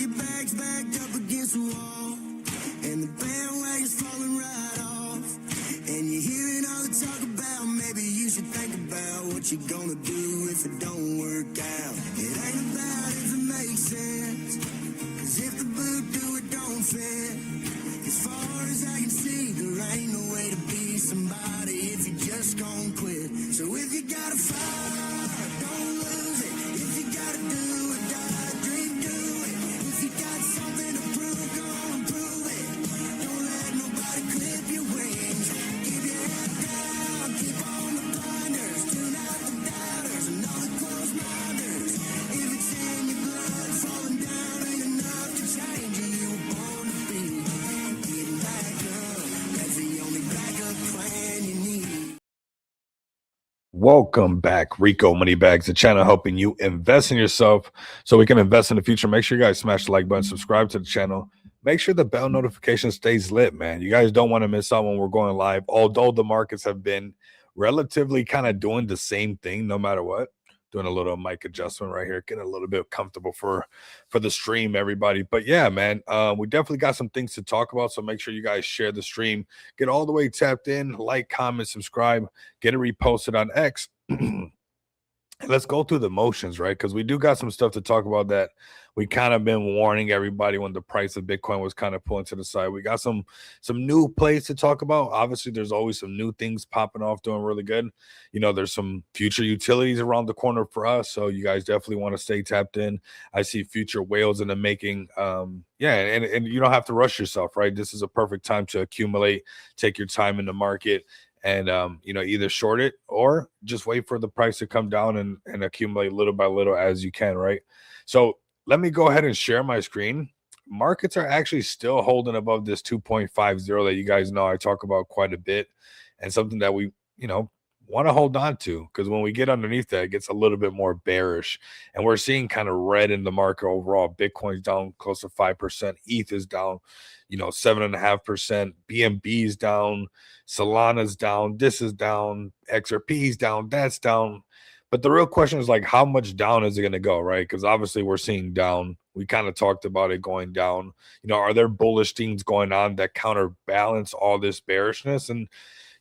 your back's backed up against the wall, and the bandwagon's falling right off, and you're hearing all the talk about maybe you should think about what you're gonna do if it don't work out. It ain't about if it makes sense, cause if the boot do it don't fit. As far as I can see, there ain't no way to be somebody if you just gon' quit. So if you gotta fight, don't lose it. If you gotta do it, die, dream, do it. If you got something to prove, go and prove it. Don't let nobody clip your wings. Keep your head down, keep on the blinders. Tune out the doubters and all the close minders. If it's in your blood, falling down ain't enough to change who you were born to be. Getting back up, that's the only backup plan you need. Welcome back, Rico Moneybags, the channel helping you invest in yourself so we can invest in the future. Make sure you guys smash the like button, subscribe to the channel. Make sure the bell notification stays lit, man. You guys don't want to miss out when we're going live, although the markets have been relatively kind of doing the same thing no matter what. Doing a little mic adjustment right here, getting a little bit comfortable for the stream, everybody. But yeah, man, we definitely got some things to talk about, so make sure you guys share the stream, get all the way tapped in, like, comment, subscribe, get it reposted on X. Let's go through the motions, right? Because we do got some stuff to talk about that we kind of been warning everybody when the price of Bitcoin was kind of pulling to the side. We got some new plays to talk about. Obviously, there's always some new things popping off, doing really good. You know, there's some future utilities around the corner for us, so you guys definitely want to stay tapped in. I see future whales in the making. Yeah, and you don't have to rush yourself, right? This is a perfect time to accumulate, take your time in the market, and you know, either short it or just wait for the price to come down and accumulate little by little as you can, right? So let me go ahead and share my screen. Markets are actually still holding above this 2.50 that you guys know I talk about quite a bit, and something that we, you know, want to hold on to, because when we get underneath that, it gets a little bit more bearish, and we're seeing kind of red in the market overall. Bitcoin's down close to 5%, ETH is down, you know, 7.5%, BNB is down, Solana's down, this is down, XRP is down, that's down. But the real question is, like, how much down is it going to go, right? Because obviously we're seeing down. We kind of talked about it going down. You know, are there bullish things going on that counterbalance all this bearishness? And,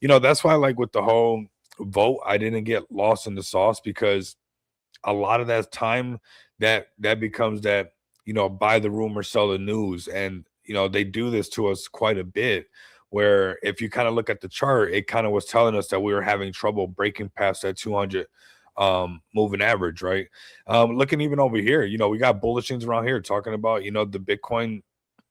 you know, that's why, like, with the whole vote, I didn't get lost in the sauce, because a lot of that time that becomes that, you know, buy the rumor, sell the news. And, you know, they do this to us quite a bit, where if you kind of look at the chart, it kind of was telling us that we were having trouble breaking past that 200 moving average, right? Looking even over here, you know, we got bullish things around here talking about, you know, the Bitcoin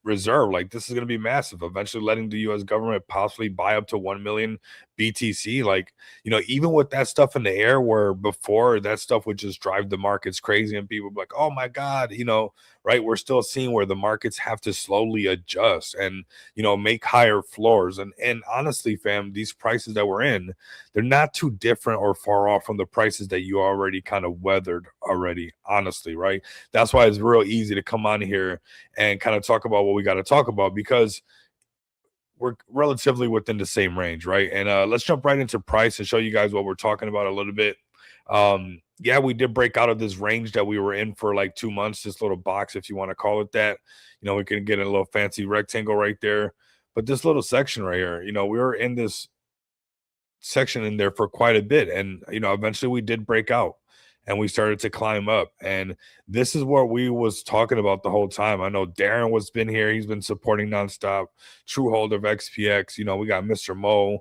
reserve, like, this is going to be massive, eventually letting the US government possibly buy up to 1 million BTC. Like, you know, even with that stuff in the air, where before that stuff would just drive the markets crazy and people would be like, oh my God, you know, right? We're still seeing where the markets have to slowly adjust and, you know, make higher floors. And honestly, fam, these prices that we're in, they're not too different or far off from the prices that you already kind of weathered already, honestly, right? That's why it's real easy to come on here and kind of talk about what we got to talk about, because we're relatively within the same range, right? And let's jump right into price and show you guys what we're talking about a little bit. Yeah, we did break out of this range that we were in for like 2 months, this little box, if you want to call it that. You know, we can get a little fancy rectangle right there, but this little section right here, you know, we were in this section in there for quite a bit, and, you know, eventually we did break out and we started to climb up. And this is what we was talking about the whole time. I know Darren was been here. He's been supporting nonstop. True holder of XPX. You know, we got Mr. Mo.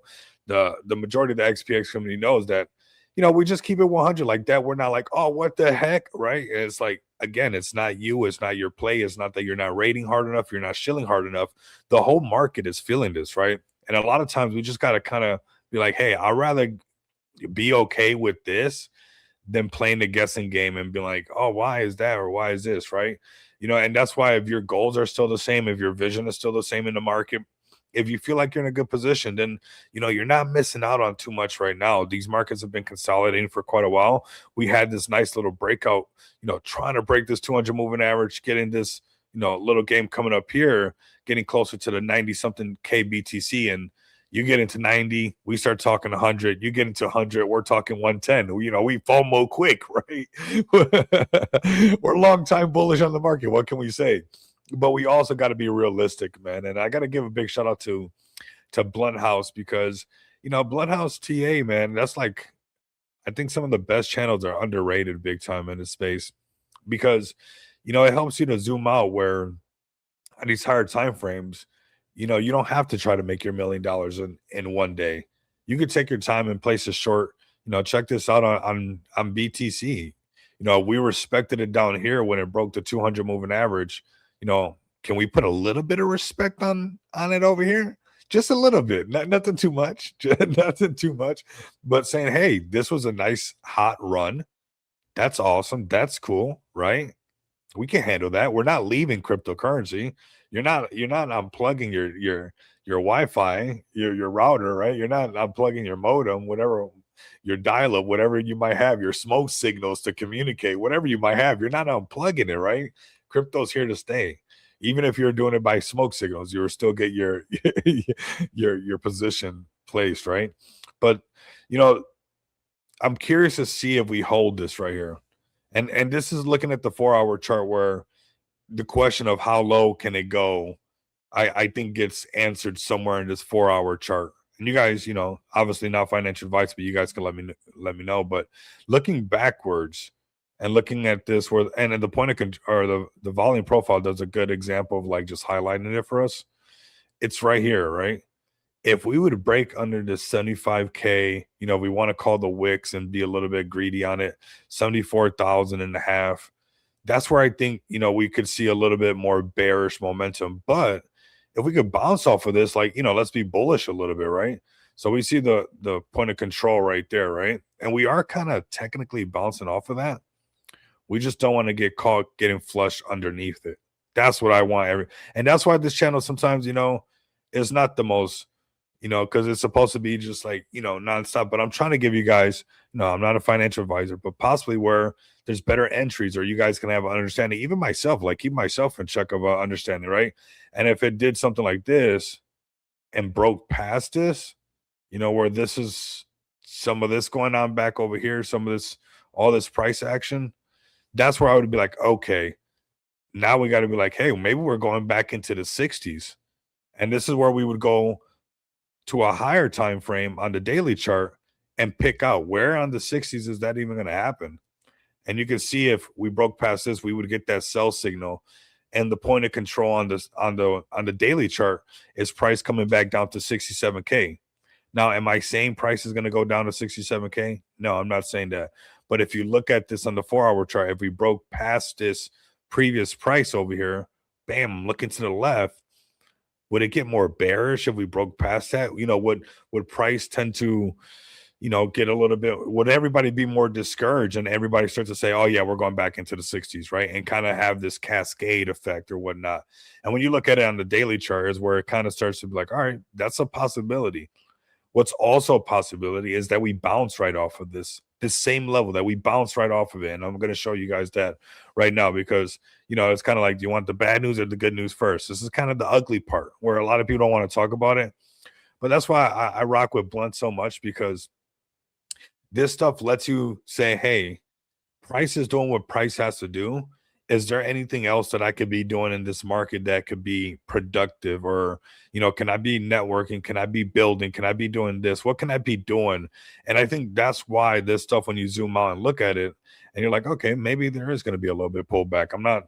The majority of the XPX community knows that, you know, we just keep it 100 like that. We're not like, oh, what the heck, right? And it's like, again, it's not you. It's not your play. It's not that you're not rating hard enough. You're not shilling hard enough. The whole market is feeling this, right? And a lot of times we just got to kind of be like, hey, I'd rather be okay with this than playing the guessing game and be like, oh, why is that, or why is this, right? You know, and that's why if your goals are still the same, if your vision is still the same in the market, if you feel like you're in a good position, then, you know, you're not missing out on too much right now. These markets have been consolidating for quite a while. We had this nice little breakout, you know, trying to break this 200 moving average, getting this, you know, little game coming up here, getting closer to the 90 something K BTC. And, You get into 90, we start talking 100. You get into 100, we're talking 110. We FOMO quick, right? We're long time bullish on the market. What can we say? But we also got to be realistic, man. And I got to give a big shout out to Blunt House, because Blunt House TA, man, that's like, I think some of the best channels are underrated big time in this space, because it helps you to zoom out, where on these higher time frames, you don't have to try to make your $1 million in one day. You could take your time and place a short. Check this out on BTC. We respected it down here when it broke the 200 moving average. Can we put a little bit of respect on it over here? Just a little bit, nothing too much, nothing too much, but saying, hey, this was a nice hot run. That's awesome. That's cool, right? We can handle that. We're not leaving cryptocurrency. You're not unplugging your Wi-Fi, your router, right? You're not unplugging your modem, whatever, your dial-up, whatever you might have, your smoke signals to communicate, whatever you might have. You're not unplugging it, right? Crypto's here to stay. Even if you're doing it by smoke signals, you'll still get your your position placed, right? But I'm curious to see if we hold this right here. And this is looking at the 4-hour chart, where the question of how low can it go, I think gets answered somewhere in this 4-hour chart. And you guys, obviously not financial advice, but you guys can let me know. But looking backwards and looking at this, where and the point of or the volume profile does a good example of like just highlighting it for us. It's right here, right? If we would break under this 75K, we want to call the wicks and be a little bit greedy on it, 74,000 and a half. That's where I think, we could see a little bit more bearish momentum. But if we could bounce off of this, like, let's be bullish a little bit, right? So we see the point of control right there, right? And we are kind of technically bouncing off of that. We just don't want to get caught getting flushed underneath it. That's what I want. And that's why this channel sometimes, is not the most, because it's supposed to be just like, nonstop. But I'm trying to give you guys, I'm not a financial advisor, but possibly where there's better entries, or you guys can have an understanding. Even myself, like keep myself in check of understanding, right? And if it did something like this and broke past this, where this is some of this going on back over here, some of this, all this price action, that's where I would be like, okay, now we got to be like, hey, maybe we're going back into the 60s. And this is where we would go to a higher time frame on the daily chart and pick out where on the 60s is that even going to happen. And you can see if we broke past this, we would get that sell signal. And the point of control on this on the daily chart is price coming back down to 67K. Now, am I saying price is going to go down to 67K? No, I'm not saying that. But if you look at this on the 4-hour chart, if we broke past this previous price over here, bam, looking to the left, would it get more bearish if we broke past that? Would price tend to, get a little bit, would everybody be more discouraged and everybody start to say, oh yeah, we're going back into the 60s, right? And kind of have this cascade effect or whatnot. And when you look at it on the daily chart is where it kind of starts to be like, all right, that's a possibility. What's also a possibility is that we bounce right off of this same level, that we bounce right off of it. And I'm going to show you guys that right now, because, it's kind of like, do you want the bad news or the good news first? This is kind of the ugly part where a lot of people don't want to talk about it. But that's why I rock with Blunt so much, because this stuff lets you say, hey, price is doing what price has to do. Is there anything else that I could be doing in this market that could be productive? Or, can I be networking? Can I be building? Can I be doing this? What can I be doing? And I think that's why this stuff, when you zoom out and look at it and you're like, okay, maybe there is going to be a little bit pullback. I'm not,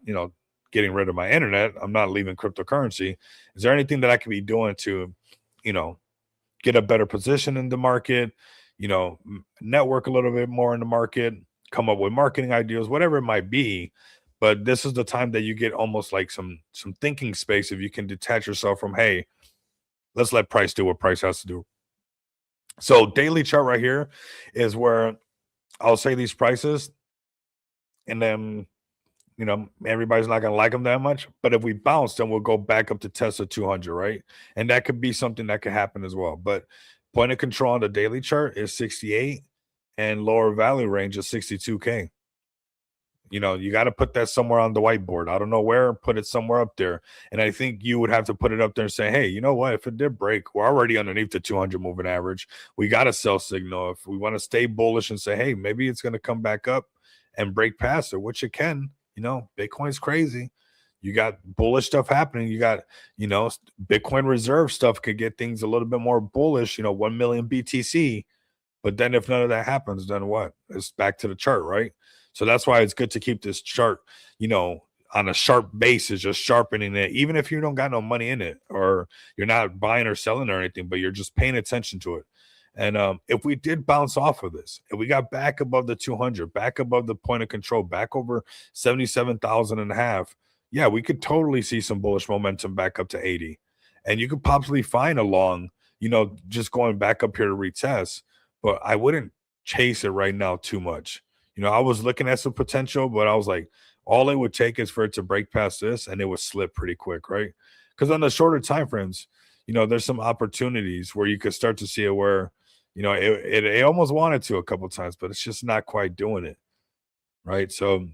getting rid of my internet. I'm not leaving cryptocurrency. Is there anything that I could be doing to, get a better position in the market, network a little bit more in the market, come up with marketing ideas, whatever it might be? But this is the time that you get almost like some thinking space if you can detach yourself from, hey, let's let price do what price has to do. So daily chart right here is where I'll say these prices, and then, everybody's not going to like them that much. But if we bounce, then we'll go back up to test the 200, right? And that could be something that could happen as well. But point of control on the daily chart is 68 and lower value range is 62K. You know, you got to put that somewhere on the whiteboard. I don't know where, put it somewhere up there. And I think you would have to put it up there and say, hey, you know what? If it did break, we're already underneath the 200 moving average. We got a sell signal. If we want to stay bullish and say, hey, maybe it's going to come back up and break past it, which it can. You know, Bitcoin's crazy. You got bullish stuff happening. You got, you know, Bitcoin reserve stuff could get things a little bit more bullish, you know, 1 million BTC. But then if none of that happens, then what? It's back to the chart, right? So that's why it's good to keep this chart, you know, on a sharp basis, just sharpening it, even if you don't got no money in it or you're not buying or selling or anything, but you're just paying attention to it. And if we did bounce off of this, if we got back above the 200, back above the point of control, back over 77,000 and a half, yeah, we could totally see some bullish momentum back up to 80. And you could possibly find a long, you know, just going back up here to retest, but I wouldn't chase it right now too much. You know, I was looking at some potential, but I was like, all it would take is for it to break past this and it would slip pretty quick, right? Because on the shorter time frames, you know, there's some opportunities where you could start to see it where, you know, it almost wanted to a couple times, but it's just not quite doing it, right? So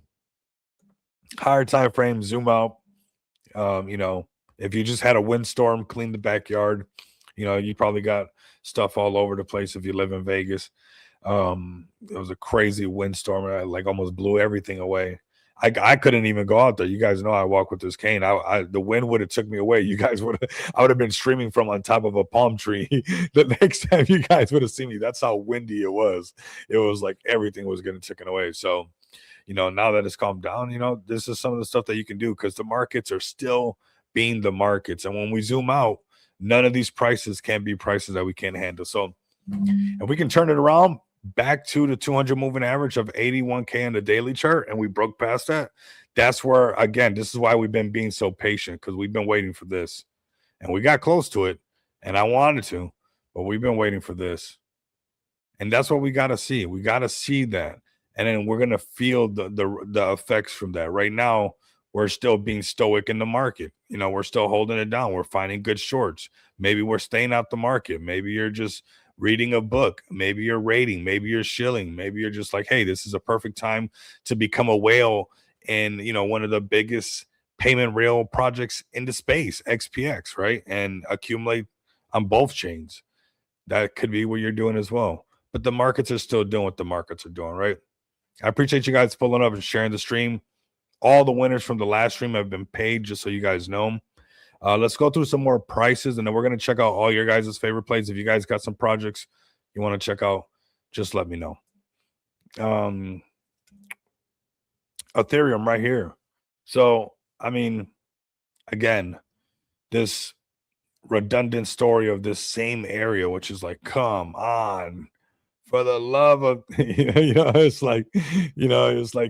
higher time frame, zoom out. You know, if you just had a windstorm, clean the backyard, you know, you probably got stuff all over the place if you live in Vegas. It was a crazy windstorm. And I like almost blew everything away. I couldn't even go out there. You guys know I walk with this cane. The wind would have took me away. You guys would have, I would have been streaming from on top of a palm tree the next time you guys would have seen me. That's how windy it was. It was like everything was getting taken away. So, you know, now that it's calmed down, you know, this is some of the stuff that you can do because the markets are still being the markets. And when we zoom out, none of these prices can be prices that we can't handle. So if we can turn it around back to the 200 moving average of 81K in the daily chart and we broke past that, that's where, again, this is why we've been being so patient because we've been waiting for this. And we got close to it. And I wanted to, but we've been waiting for this. And that's what we got to see. We got to see that. And then we're going to feel the effects from that. Right now, we're still being stoic in the market. You know, we're still holding it down. We're finding good shorts. Maybe we're staying out the market. Maybe you're just reading a book. Maybe you're rating. Maybe you're shilling. Maybe you're just like, hey, this is a perfect time to become a whale in, you know, one of the biggest payment rail projects into space, XPX, right? And accumulate on both chains. That could be what you're doing as well. But the markets are still doing what the markets are doing, right? I appreciate you guys pulling up and sharing the stream. All the winners from the last stream have been paid, just so you guys know. Let's go through some more prices, and then we're going to check out all your guys' favorite plays. If you guys got some projects you want to check out, just let me know. Ethereum right here. So, I mean, again, this redundant story of this same area, which is like, come on. For the love of, it's like,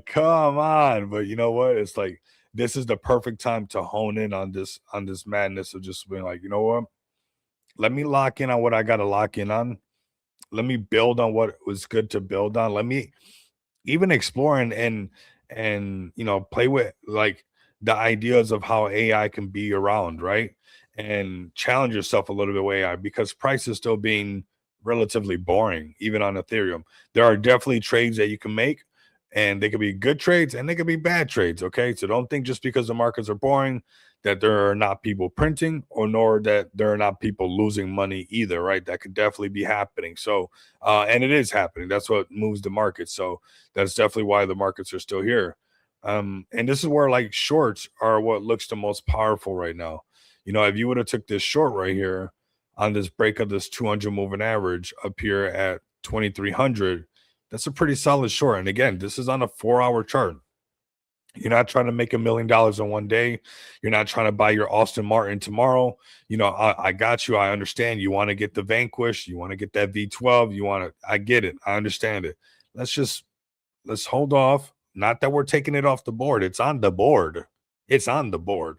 come on. But you know what? It's like, this is the perfect time to hone in on this madness of just being like, you know what? Let me lock in on what I got to lock in on. Let me build on what was good to build on. Let me even explore and you know, play with like the ideas of how AI can be around, right? And challenge yourself a little bit with AI because price is still being relatively boring, even on Ethereum. There are definitely trades that you can make, and they could be good trades and they could be bad trades. Okay. So don't think just because the markets are boring that there are not people printing or nor that there are not people losing money either, right? That could definitely be happening. So, and it is happening. That's what moves the market. So that's definitely why the markets are still here. And this is where like shorts are what looks the most powerful right now. You know, if you would have took this short right here on this break of this 200 moving average up here at 2,300, that's a pretty solid short. And again, this is on a 4-hour chart. You're not trying to make $1 million in one day. You're not trying to buy your Austin Martin tomorrow. You know, I got you. I understand. You want to get the Vanquish. You want to get that V12. You want to, I get it. I understand it. Let's hold off. Not that we're taking it off the board. It's on the board. It's on the board.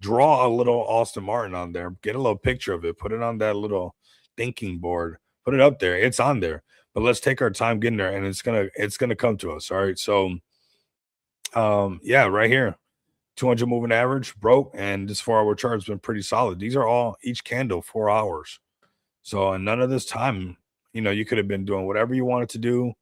Draw a little Austin Martin on there. Get a little picture of it. Put it on that little thinking board. Put it up there. It's on there. But let's take our time getting there, and it's gonna come to us. All right. So yeah, right here. 200 moving average broke, and this 4-hour chart has been pretty solid. These are all each candle 4 hours. So in none of this time, you know, you could have been doing whatever you wanted to do,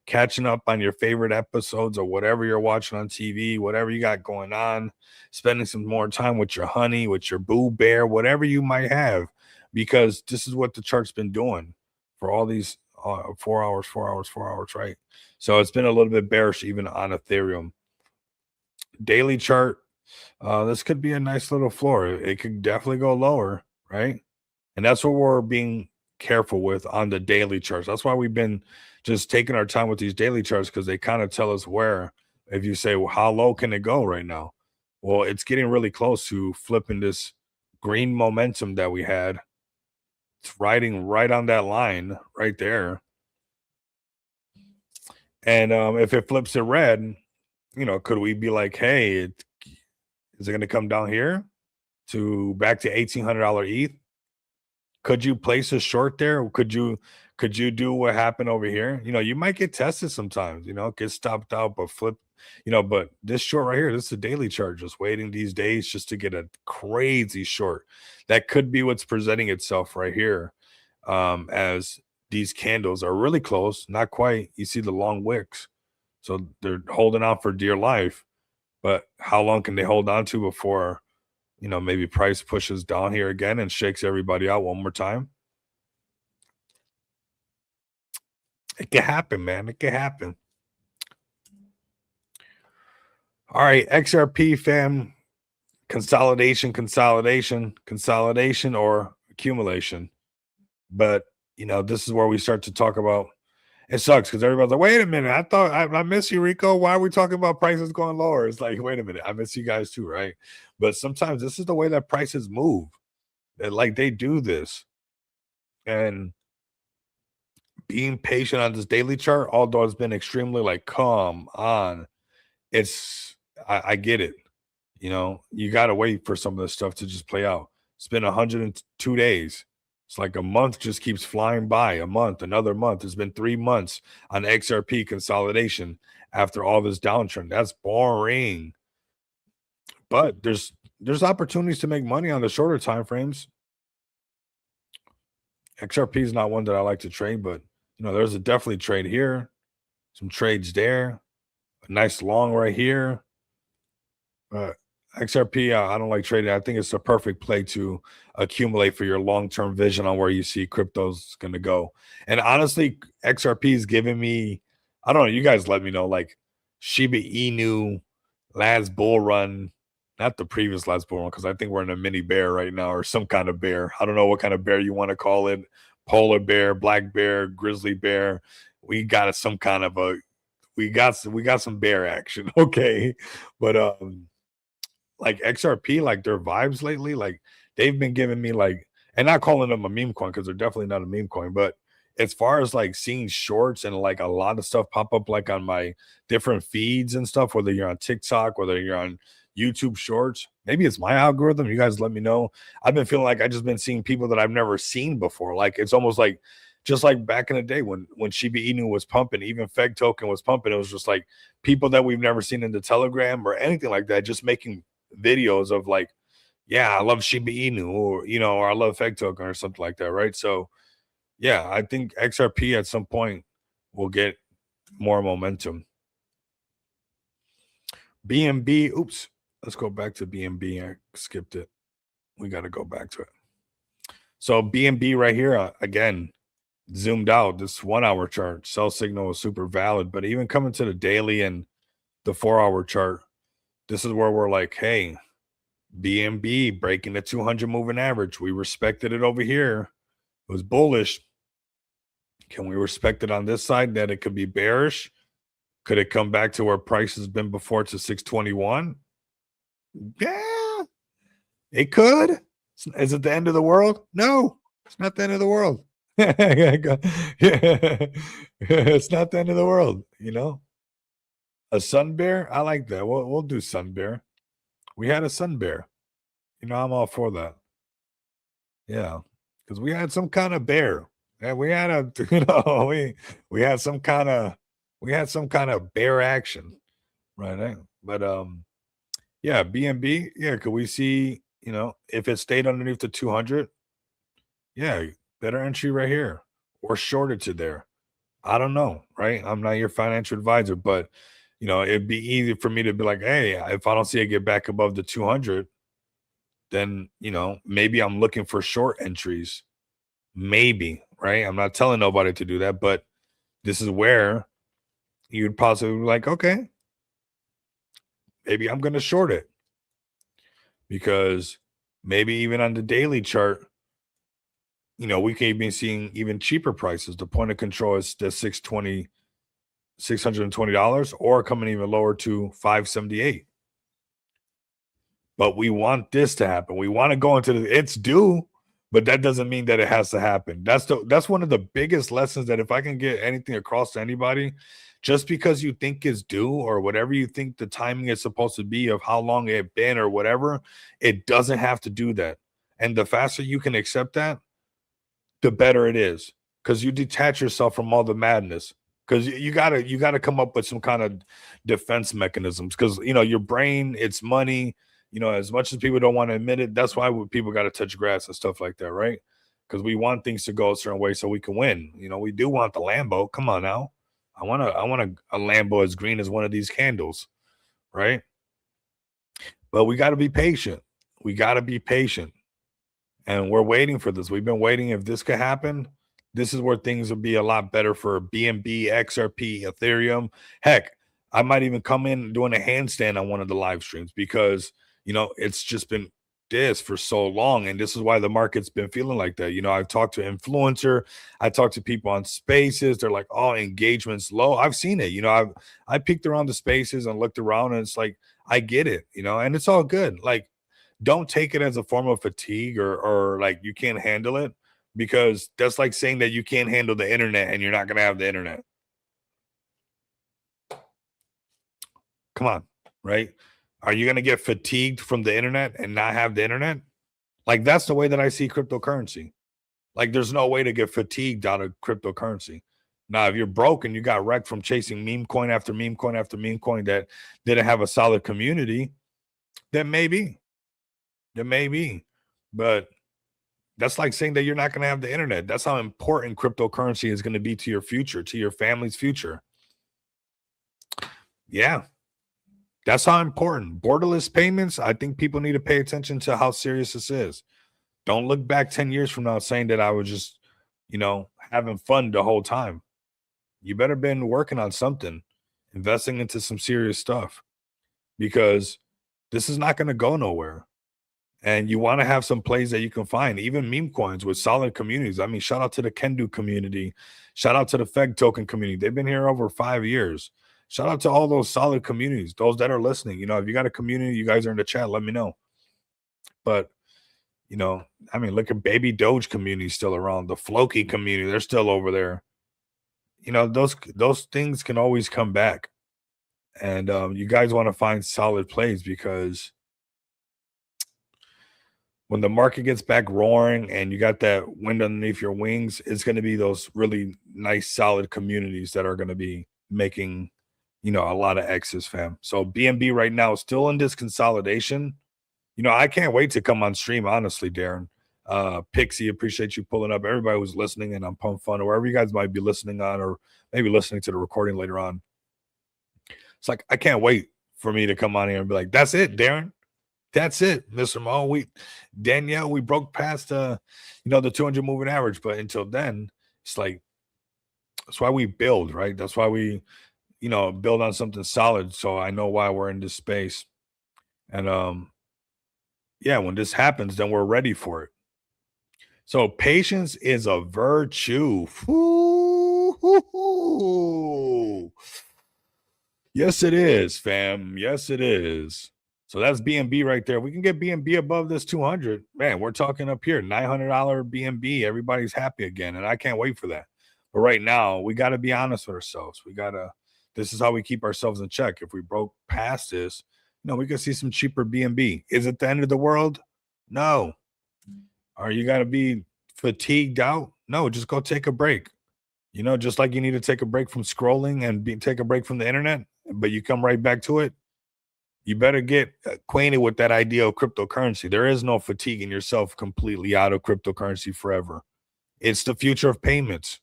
catching up on your favorite episodes or whatever you're watching on TV, whatever you got going on, spending some more time with your honey, with your boo bear, whatever you might have, because this is what the chart's been doing for all these 4 hours, 4 hours, 4 hours, right? So it's been a little bit bearish even on Ethereum. Daily chart, this could be a nice little floor. It could definitely go lower, right? And that's what we're being careful with on the daily charts. That's why we've been just taking our time with these daily charts, because they kind of tell us where. If you say, well, how low can it go right now? Well, it's getting really close to flipping this green momentum that we had. It's riding right on that line right there. And if it flips to red, could we be like, hey, is it going to come down here to back to $1,800 ETH? Could you place a short there? Could you do what happened over here? You might get tested sometimes, get stopped out, but flip, but this short right here, this is a daily chart, just waiting these days just to get a crazy short. That could be what's presenting itself right here. As these candles are really close, not quite. You see the long wicks. So they're holding on for dear life. But how long can they hold on to before maybe price pushes down here again and shakes everybody out one more time? It can happen, man. It can happen. All right, XRP fam, consolidation, or accumulation. But this is where we start to talk about. It sucks because everybody's like, wait a minute, I thought I miss you, Rico. Why are we talking about prices going lower? It's like, wait a minute, I miss you guys too, right? But sometimes this is the way that prices move. Like they do this. And being patient on this daily chart, although it's been extremely like, come on. I get it. You gotta wait for some of this stuff to just play out. It's been 102 days. It's like a month just keeps flying by. A month, another month. It's been 3 months on XRP consolidation after all this downtrend. That's boring. But there's opportunities to make money on the shorter time frames. XRP is not one that I like to trade, but there's a definitely trade here, some trades there, a nice long right here. XRP, I don't like trading. I think it's the perfect play to accumulate for your long-term vision on where you see crypto's going to go. And honestly, XRP is giving me, I don't know, you guys let me know, like Shiba Inu, last bull run, not the previous last bull run, because I think we're in a mini bear right now or some kind of bear. I don't know what kind of bear you want to call it. Polar bear, black bear, grizzly bear. We got some kind of we got some bear action. Okay. But like XRP, like their vibes lately, like they've been giving me like, and not calling them a meme coin because they're definitely not a meme coin, but as far as like seeing shorts and like a lot of stuff pop up like on my different feeds and stuff, whether you're on TikTok, whether you're on YouTube shorts, maybe it's my algorithm. You guys let me know. I've been feeling like I just been seeing people that I've never seen before. Like it's almost like just like back in the day when Shiba Inu was pumping, even Feg token was pumping. It was just like people that we've never seen in the Telegram or anything like that, just making videos of like, yeah, I love Shiba Inu, or or I love Feg token or something like that, right? So yeah, I think XRP at some point will get more momentum. BNB, oops, let's go back to BNB. I skipped it. We got to go back to it. So BNB right here, again, zoomed out. This 1 hour chart, sell signal was super valid, but even coming to the daily and the 4 hour chart, this is where we're like, hey, BNB breaking the 200 moving average. We respected it over here. It was bullish. Can we respect it on this side that it could be bearish? Could it come back to where price has been before to 621? Yeah, it could. Is it the end of the world? No, it's not the end of the world. Yeah, it's not the end of the world, A sun bear? I like that. We'll do sun bear. We had a sun bear. I'm all for that. Yeah, because we had some kind of bear. Yeah, we had a we had some kind of bear action, right? But yeah, BNB, yeah, could we see, if it stayed underneath the 200, yeah, better entry right here or shorted to there. I don't know, right? I'm not your financial advisor, but it'd be easy for me to be like, hey, if I don't see it get back above the 200, then maybe I'm looking for short entries. Maybe, right? I'm not telling nobody to do that, but this is where you'd possibly be like, okay, maybe I'm gonna short it because maybe even on the daily chart, we can be seeing even cheaper prices. The point of control is the $620 or coming even lower to 578. But we want this to happen. We want to go into it's due, but that doesn't mean that it has to happen. That's one of the biggest lessons, that if I can get anything across to anybody, just because you think it's due or whatever you think the timing is supposed to be of how long it been or whatever, it doesn't have to do that. And the faster you can accept that, the better it is, because you detach yourself from all the madness. Because you gotta come up with some kind of defense mechanisms. Because your brain, it's money. As much as people don't want to admit it, that's why people got to touch grass and stuff like that, right? Because we want things to go a certain way so we can win. We do want the Lambo. Come on now, I want a Lambo as green as one of these candles, right? But we got to be patient. We got to be patient. And we're waiting for this. We've been waiting. If this could happen, this is where things will be a lot better for BNB, XRP, Ethereum. Heck, I might even come in doing a handstand on one of the live streams because, it's just been this for so long. And this is why the market's been feeling like that. I've talked to influencer, I talked to people on spaces. They're like, oh, engagement's low. I've seen it. I peeked around the spaces and looked around, and it's like, I get it, and it's all good. Like, don't take it as a form of fatigue or like you can't handle it, because that's like saying that you can't handle the internet and you're not going to have the internet. Come on, right? Are you going to get fatigued from the internet and not have the internet? Like, that's the way that I see cryptocurrency. Like, there's no way to get fatigued out of cryptocurrency. Now, if you're broke and you got wrecked from chasing meme coin after meme coin after meme coin that didn't have a solid community, then maybe. But that's like saying that you're not going to have the internet. That's how important cryptocurrency is going to be to your future, to your family's future. Yeah, that's how important. Borderless payments, I think people need to pay attention to how serious this is. Don't look back 10 years from now saying that I was just, having fun the whole time. You better been working on something, investing into some serious stuff, because this is not going to go nowhere. And you want to have some plays that you can find, even meme coins with solid communities. I mean, shout out to the Kendu community. Shout out to the Feg token community. They've been here over 5 years. Shout out to all those solid communities, those that are listening. If you got a community, you guys are in the chat, let me know. But, I mean, look at Baby Doge community still around. The Floki community, they're still over there. Those things can always come back. And you guys want to find solid plays, because when the market gets back roaring and you got that wind underneath your wings, it's going to be those really nice, solid communities that are going to be making, a lot of X's, fam. So BNB right now is still in this consolidation. I can't wait to come on stream, honestly, Darren. Pixie, appreciate you pulling up. Everybody who's listening, and I'm pumped fun, or wherever you guys might be listening on, or maybe listening to the recording later on. It's like, I can't wait for me to come on here and be like, that's it, Darren. That's it, Mr. Mo. Danielle, we broke past the 200 moving average, but until then, it's like, that's why we build, right? That's why we, build on something solid. So I know why we're in this space. And yeah, when this happens, then we're ready for it. So patience is a virtue. Ooh. Yes, it is, fam. Yes, it is. So that's BNB right there. We can get BNB above this 200. Man, we're talking up here, $900 BNB. Everybody's happy again, and I can't wait for that. But right now, we got to be honest with ourselves. This is how we keep ourselves in check. If we broke past this, we could see some cheaper BNB. Is it the end of the world? No. Are you got to be fatigued out? No, just go take a break. Just like you need to take a break from scrolling and take a break from the internet, but you come right back to it. You better get acquainted with that idea of cryptocurrency. There is no fatiguing yourself completely out of cryptocurrency forever. It's the future of payments.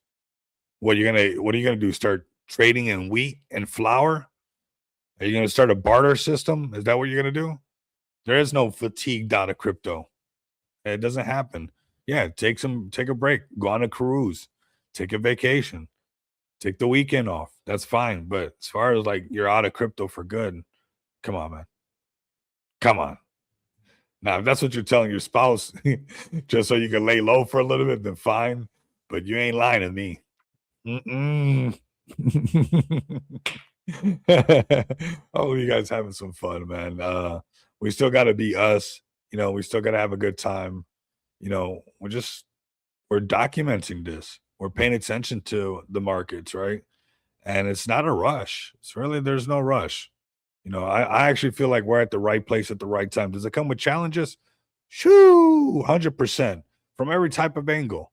What are you gonna do? Start trading in wheat and flour? Are you gonna start a barter system? Is that what you're gonna do? There is no fatigue out of crypto. It doesn't happen. Yeah, take a break, go on a cruise, take a vacation, take the weekend off. That's fine. But as far as like you're out of crypto for good, come on, man. Come on. Now, if that's what you're telling your spouse, just so you can lay low for a little bit, then fine. But you ain't lying to me. Mm-mm. Oh, you guys having some fun, man. We still got to be us. We still got to have a good time. We're documenting this. We're paying attention to the markets, right? And it's not a rush. There's no rush. I actually feel like we're at the right place at the right time. Does it come with challenges? Shoo, 100% from every type of angle.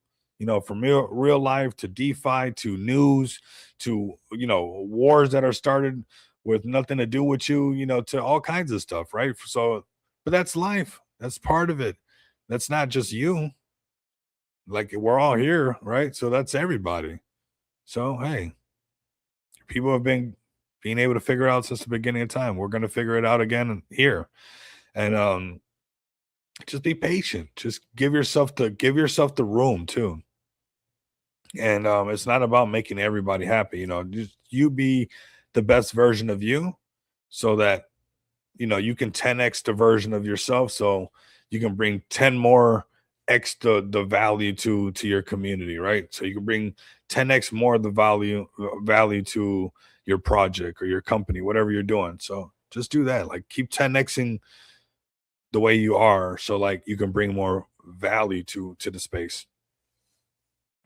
From real life to DeFi to news to wars that are started with nothing to do with you. To all kinds of stuff, right? So, but that's life. That's part of it. That's not just you. Like we're all here, right? So that's everybody. So hey, people have been being able to figure out since the beginning of time. We're going to figure it out again here, and just be patient. Just give yourself the room too. And it's not about making everybody happy. Just you be the best version of you, so that you can 10x the version of yourself, so you can bring 10 more x the value to your community, right? So you can bring 10x more of the value to your project or your company, whatever you're doing. So just do that. Like keep 10xing the way you are, so like you can bring more value to the space.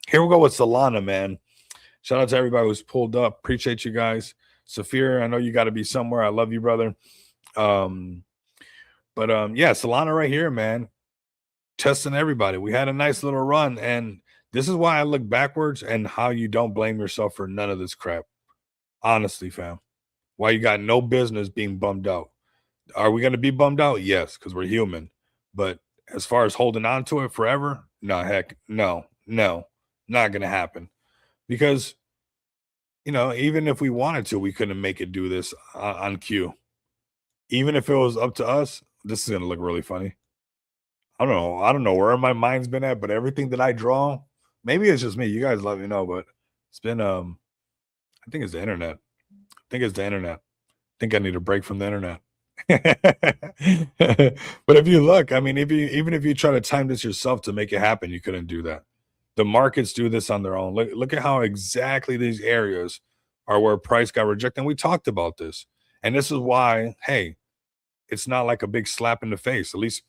Here we go with Solana, man. Shout out to everybody who's pulled up. Appreciate you guys. Saphir, I know you got to be somewhere. I love you, brother. Um, but yeah, Solana right here, man. Testing everybody. We had a nice little run, and this is why I look backwards and how you don't blame yourself for none of this crap. Honestly, fam. Why you got no business being bummed out. Are we going to be bummed out? Yes, because we're human. But as far as holding on to it forever, no, heck, no, not going to happen. Because, even if we wanted to, we couldn't make it do this on cue. Even if it was up to us, this is going to look really funny. I don't know where my mind's been at, but everything that I draw, maybe it's just me. You guys let me know, but it's been, I think it's the internet. I think I need a break from the internet. But if you look, I mean, even if you try to time this yourself to make it happen, you couldn't do that. The markets do this on their own. Look at how exactly these areas are where price got rejected. And we talked about this. And this is why, hey, it's not like a big slap in the face. At least,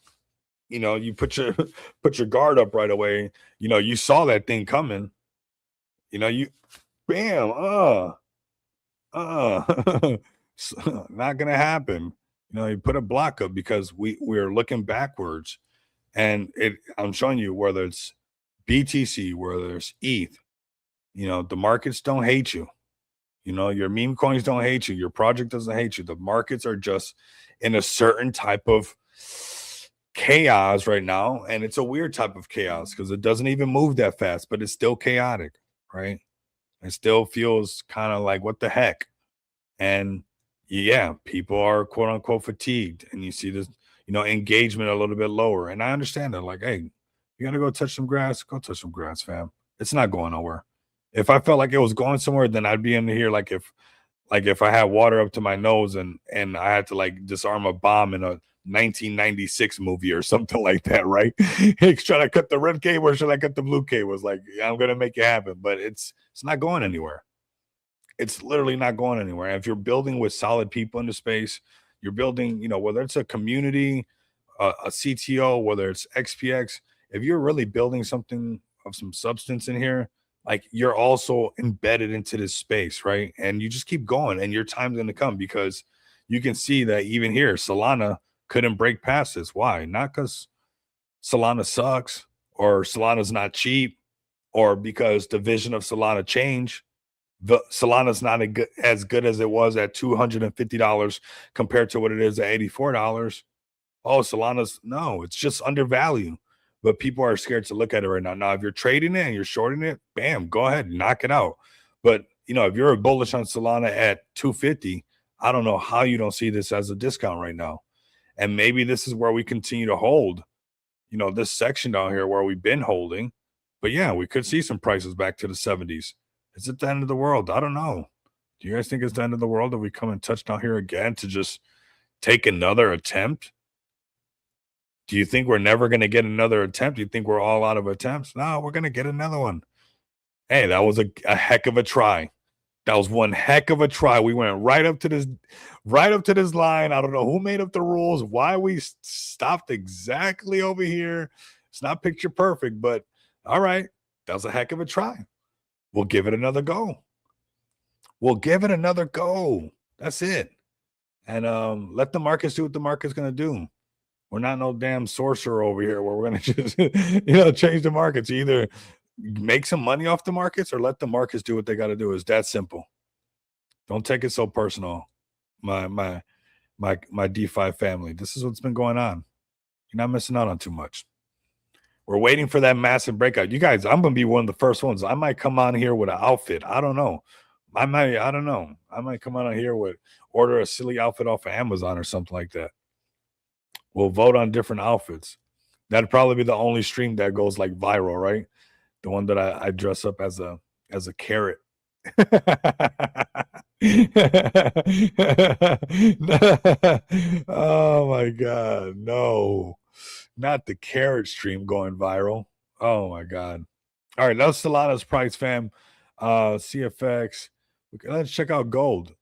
you put your put your guard up right away. You saw that thing coming. You bam, not gonna happen. You put a block up because we're looking backwards. And I'm showing you whether it's BTC, whether it's ETH, the markets don't hate you. Your meme coins don't hate you. Your project doesn't hate you. The markets are just in a certain type of chaos right now. And it's a weird type of chaos because it doesn't even move that fast, but it's still chaotic, right? It still feels kind of like, what the heck? And yeah, people are quote unquote fatigued. And you see this, engagement a little bit lower. And I understand that. Like, hey, you got to go touch some grass. Go touch some grass, fam. It's not going nowhere. If I felt like it was going somewhere, then I'd be in here like if I had water up to my nose and I had to like disarm a bomb in a 1996 movie or something like that, right? Should I cut the red cable or should I cut the blue cable? It's like, yeah, I'm gonna make it happen, but it's not going anywhere. It's literally not going anywhere. And if you're building with solid people in the space, you're building, whether it's a community, a CTO, whether it's XPX, if you're really building something of some substance in here, like you're also embedded into this space, right? And you just keep going and your time's going to come because you can see that even here, Solana couldn't break past this. Why? Not because Solana sucks or Solana's not cheap or because the vision of Solana changed. The Solana's not as good as it was at $250 compared to what it is at $84. Oh, Solana's no, it's just undervalued. but people are scared to look at it right now. Now, if you're trading it and you're shorting it, bam, go ahead, knock it out. But if you're bullish on Solana at 250, I don't know how you don't see this as a discount right now. And maybe this is where we continue to hold, this section down here where we've been holding. But yeah, we could see some prices back to the 70s. Is it the end of the world? I don't know. Do you guys think it's the end of the world if we come and touch down here again to just take another attempt? Do you think we're never going to get another attempt? Do you think we're all out of attempts? No, we're going to get another one. Hey, that was a heck of a try. That was one heck of a try. We went right up to this line. I don't know who made up the rules, why we stopped exactly over here. It's not picture perfect, but all right. That was a heck of a try. We'll give it another go. That's it. And let the markets do what the market's going to do. We're not no damn sorcerer over here where we're going to just, change the markets. Either make some money off the markets or let the markets do what they got to do. It's that simple. Don't take it so personal. My DeFi family. This is what's been going on. You're not missing out on too much. We're waiting for that massive breakout. You guys, I'm going to be one of the first ones. I might come on here with an outfit. I don't know. I don't know. I might come on here with order a silly outfit off of Amazon or something like that. We'll vote on different outfits. That'd probably be the only stream that goes like viral, right? The one that I dress up as a carrot. Oh my God. No, not the carrot stream going viral. Oh my God. All right, that's Solana's price, fam. CFX. Let's check out gold.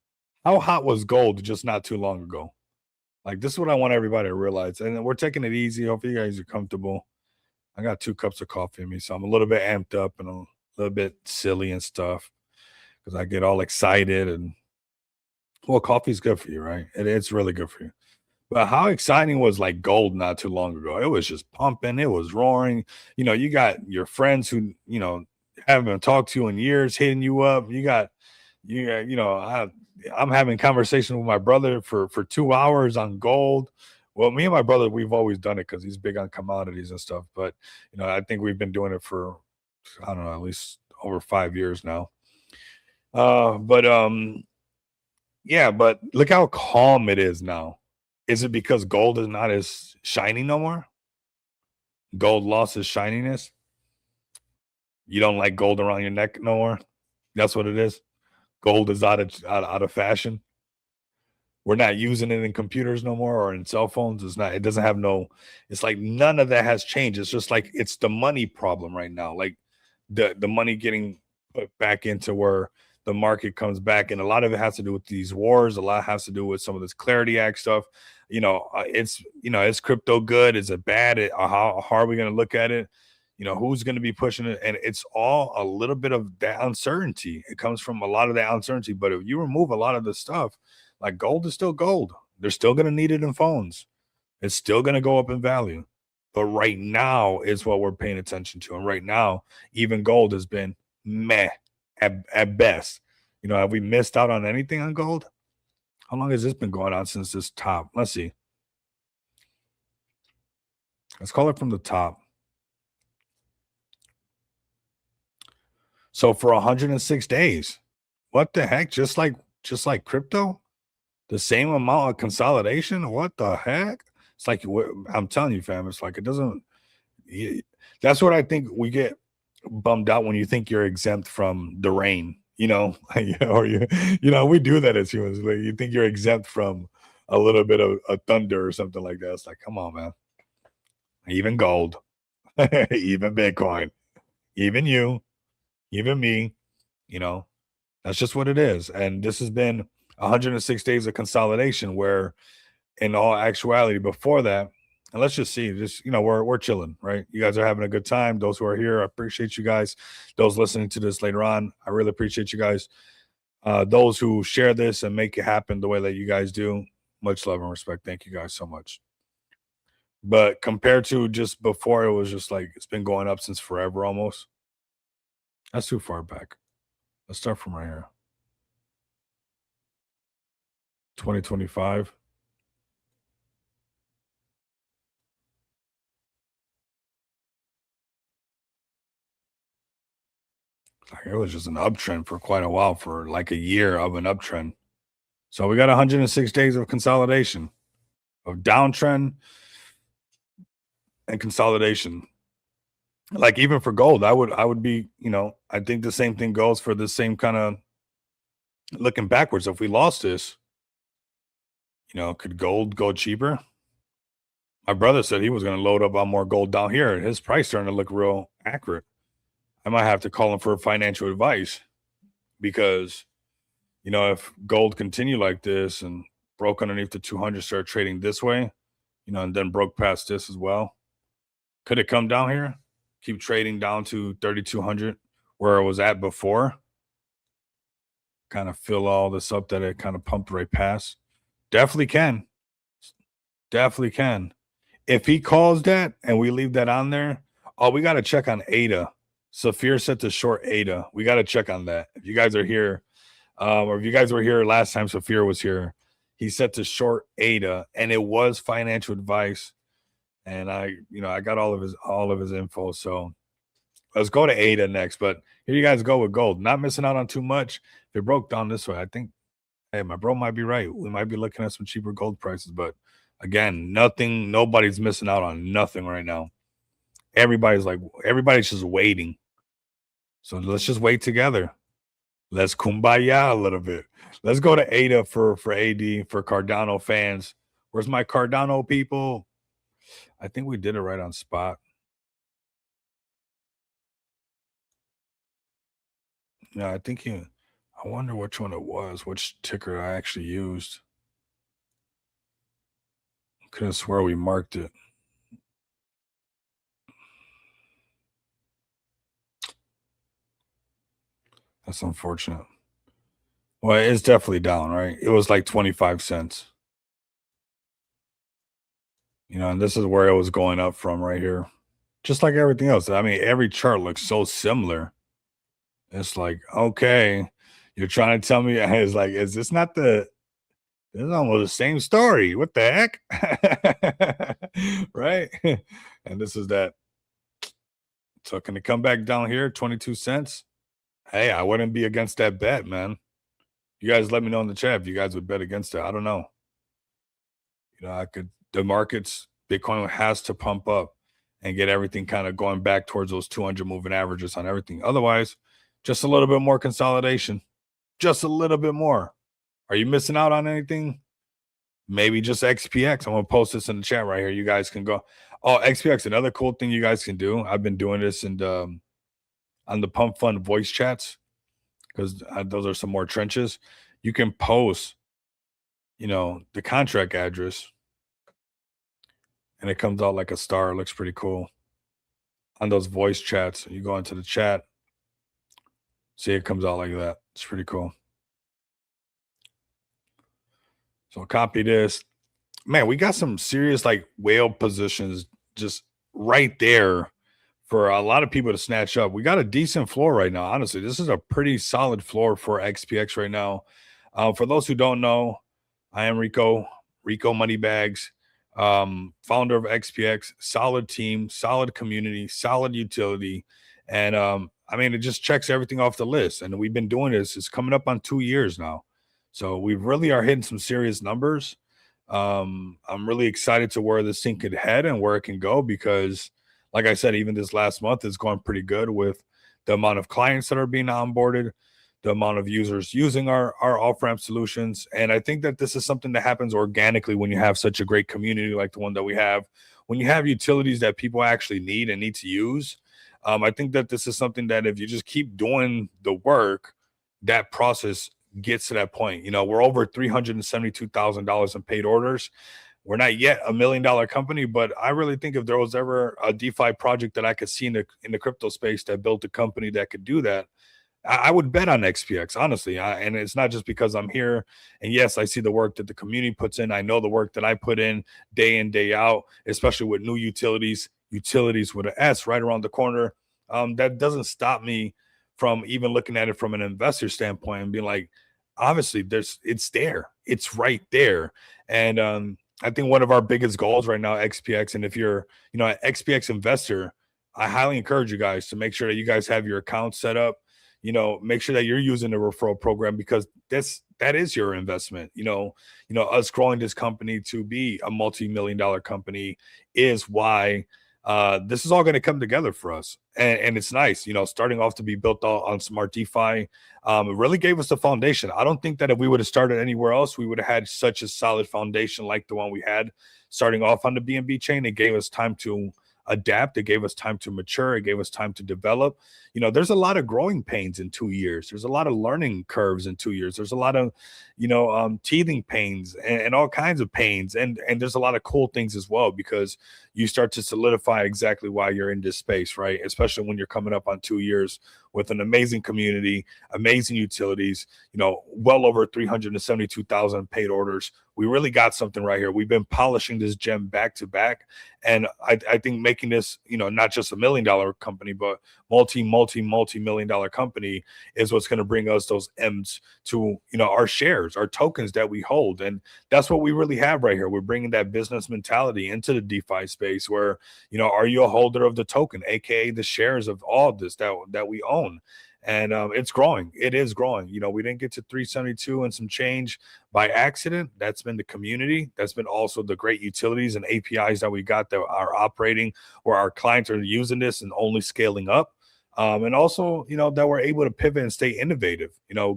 How hot was gold just not too long ago? Like, this is what I want everybody to realize. And we're taking it easy. Hopefully you guys are comfortable. I got 2 cups of coffee in me, so I'm a little bit amped up and a little bit silly and stuff because I get all excited. And well, coffee's good for you, right? It's really good for you. But how exciting was like gold not too long ago? It was just pumping, it was roaring. You got your friends who haven't talked to you in years hitting you up. I'm having conversation with my brother for 2 hours on gold. Well, me and my brother, we've always done it because he's big on commodities and stuff. But I think we've been doing it for, I don't know, at least over 5 years now. Yeah, but look how calm it is now. Is it because gold is not as shiny no more? Gold lost its shininess. You don't like gold around your neck no more. That's what it is. Gold is out of fashion. We're not using it in computers no more or in cell phones. It doesn't have no, it's like none of that has changed. It's just like it's the money problem right now. Like the money getting put back into where the market comes back. And a lot of it has to do with these wars. A lot has to do with some of this Clarity Act stuff. Is crypto good? Is it bad? How are we going to look at it? Who's going to be pushing it? And it's all a little bit of that uncertainty. It comes from a lot of that uncertainty. But if you remove a lot of the stuff, like gold is still gold. They're still going to need it in phones. It's still going to go up in value. But right now is what we're paying attention to. And right now, even gold has been meh at best. Have we missed out on anything on gold? How long has this been going on since this top? Let's see. Let's call it from the top. So for 106 days, what the heck? Just like crypto, the same amount of consolidation. What the heck? It's like, I'm telling you, fam. It's like it doesn't. That's what I think we get bummed out when you think you're exempt from the rain. Or we do that as humans. Like, you think you're exempt from a little bit of a thunder or something like that. It's like, come on, man. Even gold, even Bitcoin, even you, even me, that's just what it is. And this has been 106 days of consolidation where in all actuality before that, and let's just see, we're chilling, right? You guys are having a good time. Those who are here, I appreciate you guys. Those listening to this later on, I really appreciate you guys. Those who share this and make it happen the way that you guys do, much love and respect. Thank you guys so much. But compared to just before, it was just like it's been going up since forever almost. That's too far back. Let's start from right here. 2025. Like, it was just an uptrend for quite a while, for like a year of an uptrend. So we got 106 days of consolidation, of downtrend and consolidation. Like, even for gold, I would be, I think the same thing goes for the same kind of looking backwards. If we lost this, could gold go cheaper? My brother said he was going to load up on more gold down here. His price starting to look real accurate. I might have to call him for financial advice, because, if gold continue like this and broke underneath the 200, start trading this way, and then broke past this as well, could it come down here, keep trading down to 3,200 where it was at before, kind of fill all this up that it kind of pumped right past? Definitely can. Definitely can. If he calls that and we leave that on there, oh, we got to check on ADA. Saphir set to short ADA. We got to check on that. If you guys are here, or if you guys were here last time Saphir was here, he set to short ADA, and it was financial advice. And I got all of his info. So let's go to ADA next. But here you guys go with gold. Not missing out on too much. If it broke down this way, I think, hey, my bro might be right. We might be looking at some cheaper gold prices, but again, nobody's missing out on nothing right now. Everybody's just waiting. So let's just wait together. Let's kumbaya a little bit. Let's go to ADA for AD, for Cardano fans. Where's my Cardano people? I think we did it right on spot. Yeah, I wonder which one it was, which ticker I actually used. Could have swear we marked it. That's unfortunate. Well, it's definitely down, right? It was like 25 cents. And this is where it was going up from right here. Just like everything else. I mean, every chart looks so similar. It's like, okay, you're trying to tell me, it's like, is this not this is almost the same story. What the heck? Right? And this is that. So can it come back down here, 22 cents? Hey, I wouldn't be against that bet, man. You guys let me know in the chat if you guys would bet against it. I don't know. The markets, Bitcoin has to pump up and get everything kind of going back towards those 200 moving averages on everything. Otherwise, just a little bit more consolidation, just a little bit more. Are you missing out on anything? Maybe just XPX. I'm going to post this in the chat right here. You guys can go. Oh, XPX, another cool thing you guys can do. I've been doing this on the Pump Fund voice chats, because those are some more trenches. You can post, the contract address, and it comes out like a star. It looks pretty cool on those voice chats. You go into the chat, see, it comes out like that. It's pretty cool. So copy this. Man, we got some serious like whale positions just right there for a lot of people to snatch up. We got a decent floor right now. Honestly, this is a pretty solid floor for XPX right now. For those who don't know, I am Rico Moneybags, founder of XPX. Solid team, solid community, solid utility. And it just checks everything off the list. And we've been doing this. It's coming up on 2 years now. So we really are hitting some serious numbers. I'm really excited to where this thing could head and where it can go, because like I said, even this last month is going pretty good with the amount of clients that are being onboarded, the amount of users using our off-ramp solutions. And I think that this is something that happens organically when you have such a great community like the one that we have. When you have utilities that people actually need and need to use, I think that this is something that if you just keep doing the work, that process gets to that point. We're over $372,000 in paid orders. We're not yet $1 million company, but I really think if there was ever a DeFi project that I could see in the crypto space that built a company that could do that, I would bet on XPX, honestly. And it's not just because I'm here. And yes, I see the work that the community puts in. I know the work that I put in, day out, especially with new utilities with an S right around the corner. That doesn't stop me from even looking at it from an investor standpoint and being like, obviously it's right there. And I think one of our biggest goals right now, XPX, and if you're an XPX investor, I highly encourage you guys to make sure that you guys have your account set up, make sure that you're using the referral program, because that is your investment. Us growing this company to be a multi-million-dollar company is why this is all going to come together for us. And it's nice, starting off to be built on smart DeFi. It really gave us the foundation. I don't think that if we would have started anywhere else, we would have had such a solid foundation like the one we had starting off on the BNB chain. It gave us time to adapt. It gave us time to mature. It gave us time to develop. There's a lot of growing pains in 2 years. There's a lot of learning curves in 2 years. There's a lot of, teething pains and all kinds of pains. And there's a lot of cool things as well, because you start to solidify exactly why you're in this space, right? Especially when you're coming up on 2 years with an amazing community, amazing utilities, well over 372,000 paid orders. We really got something right here. We've been polishing this gem back to back. And I think making this, not just $1 million company, but multi-million-dollar company is what's going to bring us those M's to, our shares, our tokens that we hold. And that's what we really have right here. We're bringing that business mentality into the DeFi space where, are you a holder of the token, aka the shares of all of this that we own? And it's growing. It is growing. We didn't get to 372 and some change by accident. That's been the community. That's been also the great utilities and APIs that we got that are operating, where our clients are using this and only scaling up. And also, that we're able to pivot and stay innovative,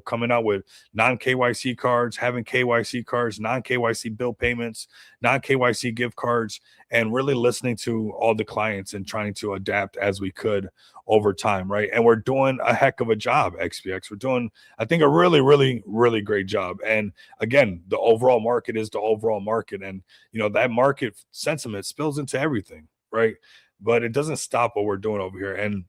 coming out with non-KYC cards, having KYC cards, non-KYC bill payments, non-KYC gift cards, and really listening to all the clients and trying to adapt as we could over time, right? And we're doing a heck of a job, XPX. We're doing, I think, a really, really, really great job. And again, the overall market is the overall market. And, that market sentiment spills into everything, right? But it doesn't stop what we're doing over here. And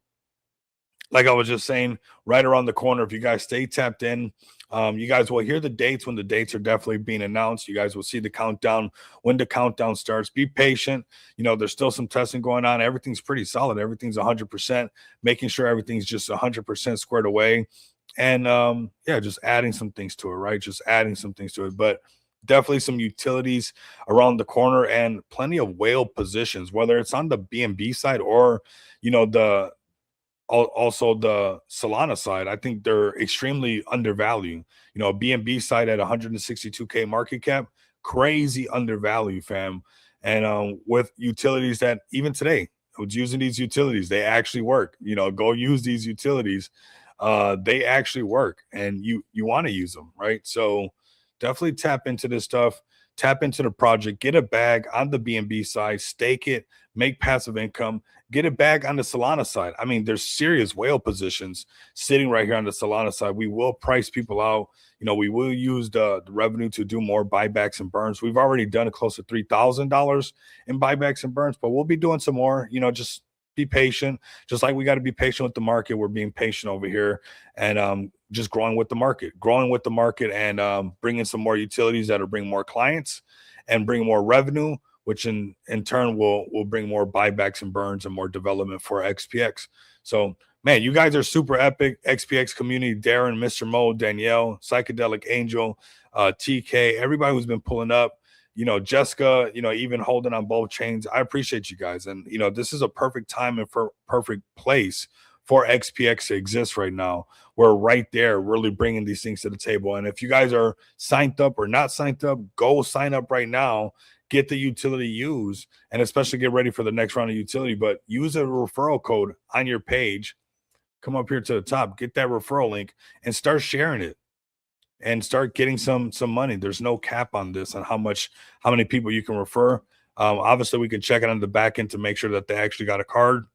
like I was just saying, right around the corner, if you guys stay tapped in, you guys will hear the dates when the dates are definitely being announced. You guys will see the countdown when the countdown starts. Be patient. There's still some testing going on. Everything's pretty solid. Everything's 100%, making sure everything's just 100% squared away. And just adding some things to it, right? Just adding some things to it. But definitely some utilities around the corner and plenty of whale positions, whether it's on the BNB side or, also the Solana side. I think they're extremely undervalued. BNB side at 162K market cap, crazy undervalued, fam. And with utilities that even today, who's using these utilities, they actually work. Go use these utilities. They actually work, and you want to use them, right? So definitely tap into this stuff. Tap into the project, get a bag on the BNB side, stake it, make passive income, get a bag on the Solana side. I mean, there's serious whale positions sitting right here on the Solana side. We will price people out. We will use the revenue to do more buybacks and burns. We've already done close to $3,000 in buybacks and burns, but we'll be doing some more. Just be patient. Just like we got to be patient with the market, we're being patient over here, and just growing with the market, and bringing some more utilities that'll bring more clients and bring more revenue, which in turn will bring more buybacks and burns and more development for XPX. So, man, you guys are super epic. XPX community, Darren, Mr. Mo, Danielle, Psychedelic Angel, TK, everybody who's been pulling up, Jessica, even holding on both chains. I appreciate you guys. And, this is a perfect time and for perfect place for XPX to exist right now. We're right there really bringing these things to the table. And if you guys are signed up or not signed up, go sign up right now. Get the utility used, and especially get ready for the next round of utility. But use a referral code on your page. Come up here to the top, get that referral link, and start sharing it. And start getting some money. There's no cap on this, on how many people you can refer. Obviously, we can check it on the back end to make sure that they actually got a card.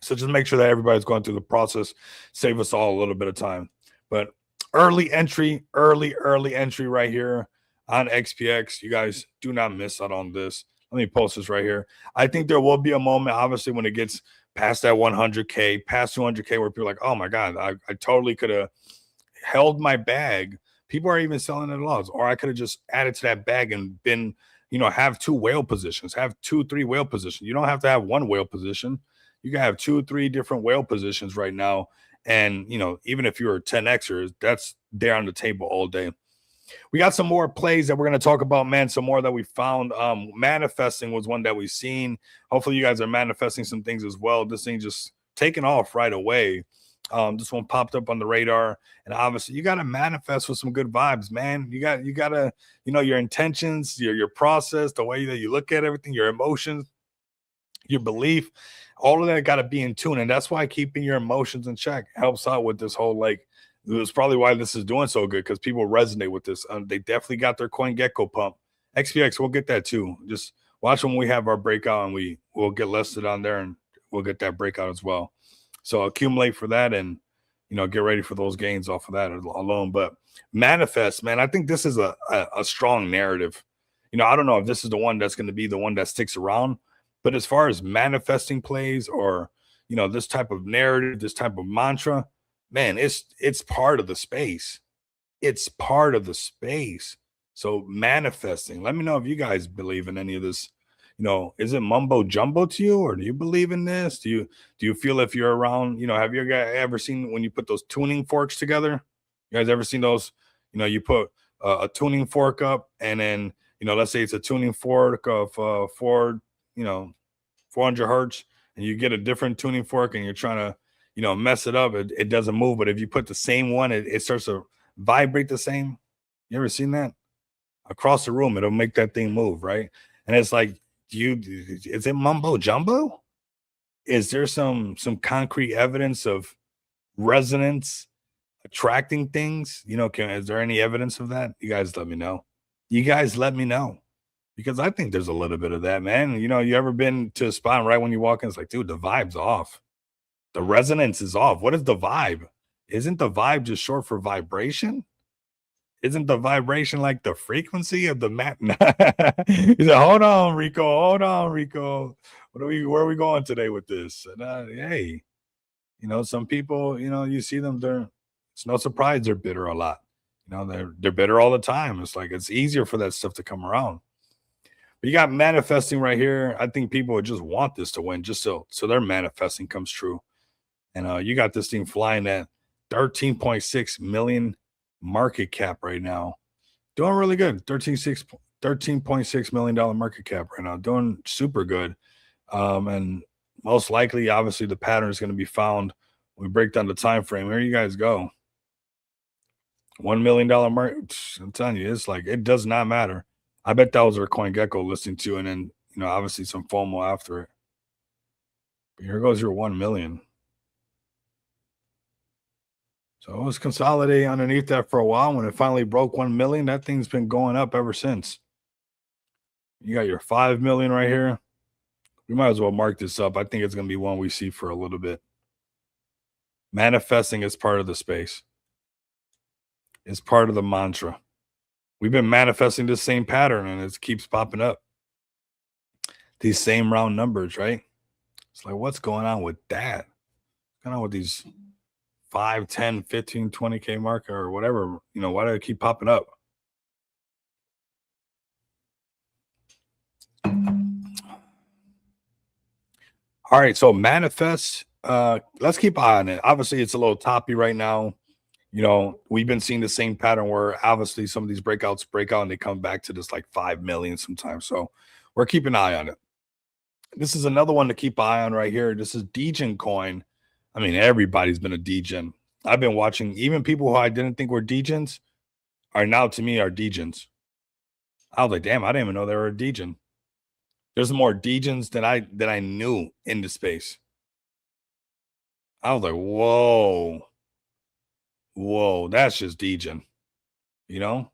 So just make sure that everybody's going through the process. Save us all a little bit of time. But early entry right here on XPX. You guys do not miss out on this. Let me post this right here. I think there will be a moment, obviously, when it gets past that 100K, past 200K, where people are like, oh my God, I totally could have held my bag. People are even selling at a loss, or I could have just added to that bag and been, have 2 whale positions, have 2-3 whale positions. You don't have to have 1 whale position. You can have 2-3 different whale positions right now. And, even if you're 10Xers, that's there on the table all day. We got some more plays that we're going to talk about, man. Some more that we found. Manifesting was one that we've seen. Hopefully you guys are manifesting some things as well. This thing just taking off right away. This one popped up on the radar, and obviously you got to manifest with some good vibes, man. You got to, your intentions, your process, the way that you look at everything, your emotions, your belief, all of that got to be in tune. And that's why keeping your emotions in check helps out with this whole, like, it was probably why this is doing so good, because people resonate with this. They definitely got their coin gecko pump. XPX, we'll get that too. Just watch when we have our breakout, and we'll get listed on there, and we'll get that breakout as well. So accumulate for that, and get ready for those gains off of that alone. But manifest, man, I think this is a strong narrative. I don't know if this is the one that's going to be the one that sticks around, but as far as manifesting plays, or this type of narrative, this type of mantra, man, it's part of the space. It's part of the space. So manifesting. Let me know if you guys believe in any of this. Is it mumbo jumbo to you, or do you believe in this? Do you feel, if you're around, have you guys ever seen when you put those tuning forks together? You guys ever seen those? You put a tuning fork up, and then let's say it's a tuning fork of 400 hertz, and you get a different tuning fork, and you're trying to mess it up. It doesn't move, but if you put the same one, it starts to vibrate the same. You ever seen that? Across the room, it'll make that thing move, right? And it's like, is it mumbo jumbo? Is there some concrete evidence of resonance attracting things? Is there any evidence of that? You guys let me know. Because I think there's a little bit of that, man. You ever been to a spot, and right when you walk in, it's like, dude, the vibe's off. The resonance is off. What is the vibe? Isn't the vibe just short for vibration? Isn't the vibration like the frequency of the mat? He said, hold on, Rico. Where are we going today with this? And hey, some people, you see them, it's no surprise they're bitter a lot. They're bitter all the time. It's like, it's easier for that stuff to come around. But you got manifesting right here. I think people would just want this to win, just so their manifesting comes true. And you got this thing flying at 13.6 million market cap right now. Doing really good. $13.6 million market cap right now. Doing super good. And most likely, obviously, the pattern is going to be found when we break down the time frame. Here you guys go. $1 million market. I'm telling you, it's like, it does not matter. I bet that was our CoinGecko listening to, and then obviously some FOMO after it. But here goes your 1 million. So it was consolidating underneath that for a while. When it finally broke 1 million, that thing's been going up ever since. You got your 5 million right here. We might as well mark this up. I think it's going to be one we see for a little bit. Manifesting is part of the space. It's part of the mantra. We've been manifesting this same pattern, and it keeps popping up. These same round numbers, right? It's like, what's going on with that? What's going on with these 5, 10, 15, 20K marker or whatever? Why do they keep popping up? All right, so manifest. Let's keep an eye on it. Obviously, it's a little toppy right now. We've been seeing the same pattern where obviously some of these breakouts break out and they come back to this like 5 million sometimes. So we're keeping an eye on it. This is another one to keep an eye on right here. This is Degen coin. I mean, everybody's been a Degen. I've been watching, even people who I didn't think were Degens are now, to me, are Degens. I was like, damn, I didn't even know they were a Degen. There's more Degens than I knew in the space. I was like, whoa, that's just Degen. There's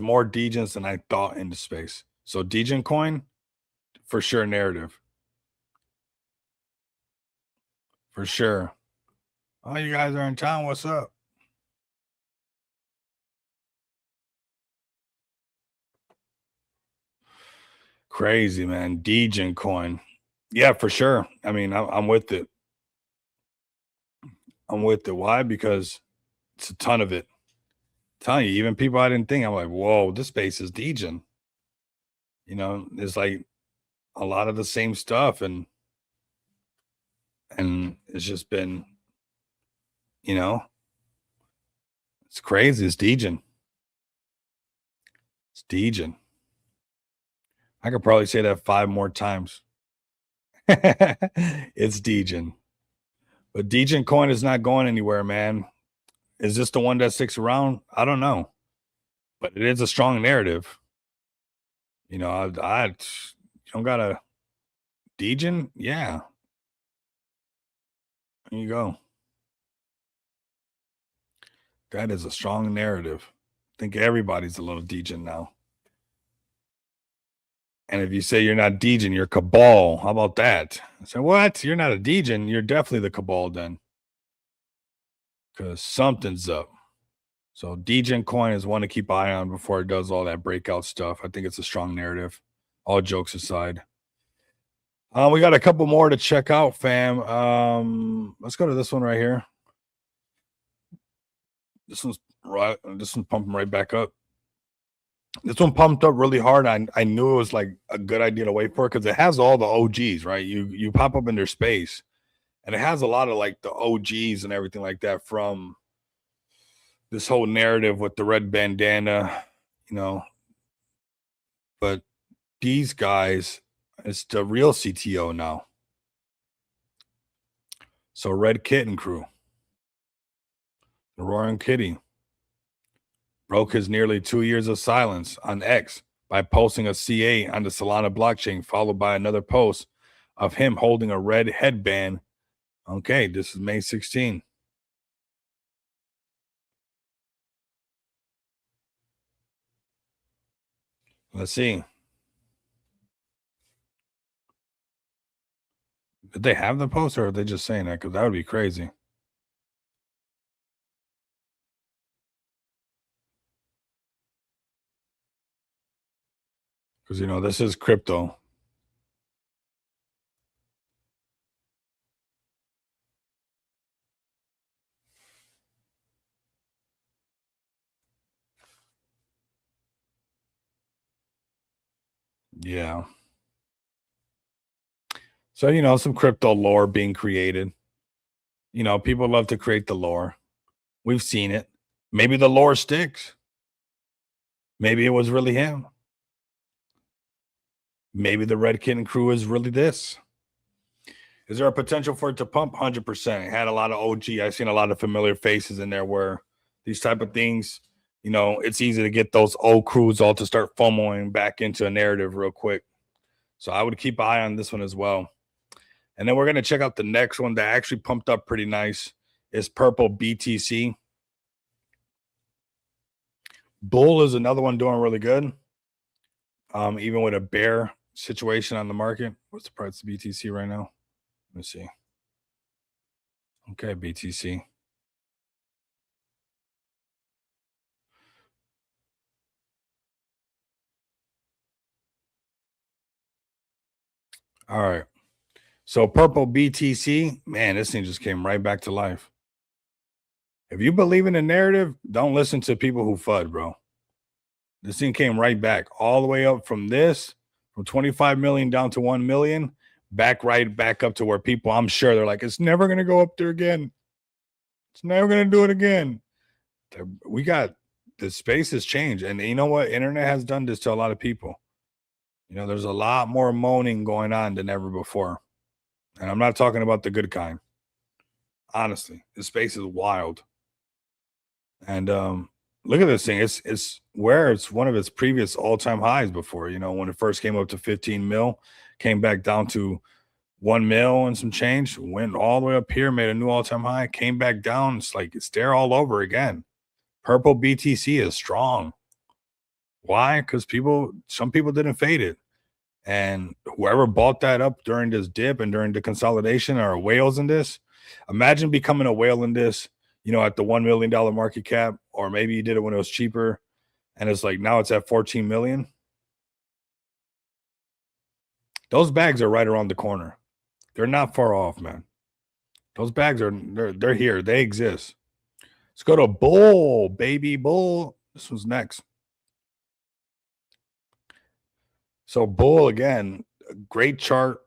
more Degens than I thought in the space. So Degen coin, for sure, narrative. For sure. Oh, you guys are in town. What's up? Crazy, man. Degen coin. Yeah, for sure. I mean, I'm with it. I'm with it. Why? Because it's a ton of it. I'm telling you, even people I didn't think, I'm like, whoa, this space is Degen. It's like a lot of the same stuff, and it's just been, it's crazy. It's Degen. It's Degen. I could probably say that 5 more times. It's Degen. But Degen coin is not going anywhere, man. Is this the one that sticks around? I don't know. But it is a strong narrative. You know, I you don't got a Degen? Yeah. There you go. That is a strong narrative. I think everybody's a little Degen now. And if you say you're not Degen, you're Cabal. How about that? I said, what? You're not a Degen. You're definitely the Cabal then. Because something's up. So Degen coin is one to keep eye on before it does all that breakout stuff. I think it's a strong narrative. All jokes aside. We got a couple more to check out, fam. Let's go to this one right here. This one's pumping right back up. This one pumped up really hard. I knew it was like a good idea to wait for it because it has all the OGs, right? You pop up in their space, and it has a lot of like the OGs and everything like that from this whole narrative with the red bandana, you know. But these guys, it's the real CTO now. So Red Kitten Crew, the Roaring Kitty, broke his nearly 2 years of silence on X by posting a CA on the Solana blockchain, followed by another post of him holding a red headband. Okay, this is May 16. Let's see. Did they have the post or are they just saying that? Because that would be crazy. Because, you know, this is crypto. Yeah. So, you know, some crypto lore being created. You know, people love to create the lore. We've seen it. Maybe the lore sticks. Maybe it was really him. Maybe the Red Kitten Crew is really this. Is there a potential for it to pump? 100%. It had a lot of OG. I've seen a lot of familiar faces in there where these type of things, you know, it's easy to get those old crews all to start FOMOing back into a narrative real quick. So I would keep an eye on this one as well. And then we're going to check out the next one that actually pumped up pretty nice. Is Pbtc. Bull is another one doing really good. Even with a bear situation on the market. What's the price of BTC right now? Let me see. Okay, BTC. All right. So Pbtc, man, this thing just came right back to life. If you believe in the narrative, don't listen to people who FUD, bro. This thing came right back all the way up from 25 million down to 1 million, right back up to where people, I'm sure they're like, it's never going to go up there again. It's never going to do it again. We got the space has changed. And you know what? Internet has done this to a lot of people. You know, there's a lot more moaning going on than ever before. And I'm not talking about the good kind. Honestly, the space is wild. And look at this thing. It's where it's one of its previous all-time highs before, you know, when it first came up to 15 mil, came back down to 1 mil and some change, went all the way up here, made a new all-time high, came back down. It's like it's there all over again. Pbtc is strong. Why? Because some people didn't fade it. And whoever bought that up during this dip and during the consolidation are whales in this. Imagine becoming a whale in this, you know, at the $1 million market cap, or maybe you did it when it was cheaper and it's like now it's at 14 million. Those bags are right around the corner. They're not far off, man. Those bags they're here. They exist. Let's go to Bull, baby Bull. This one's next. So Bull again, a great chart.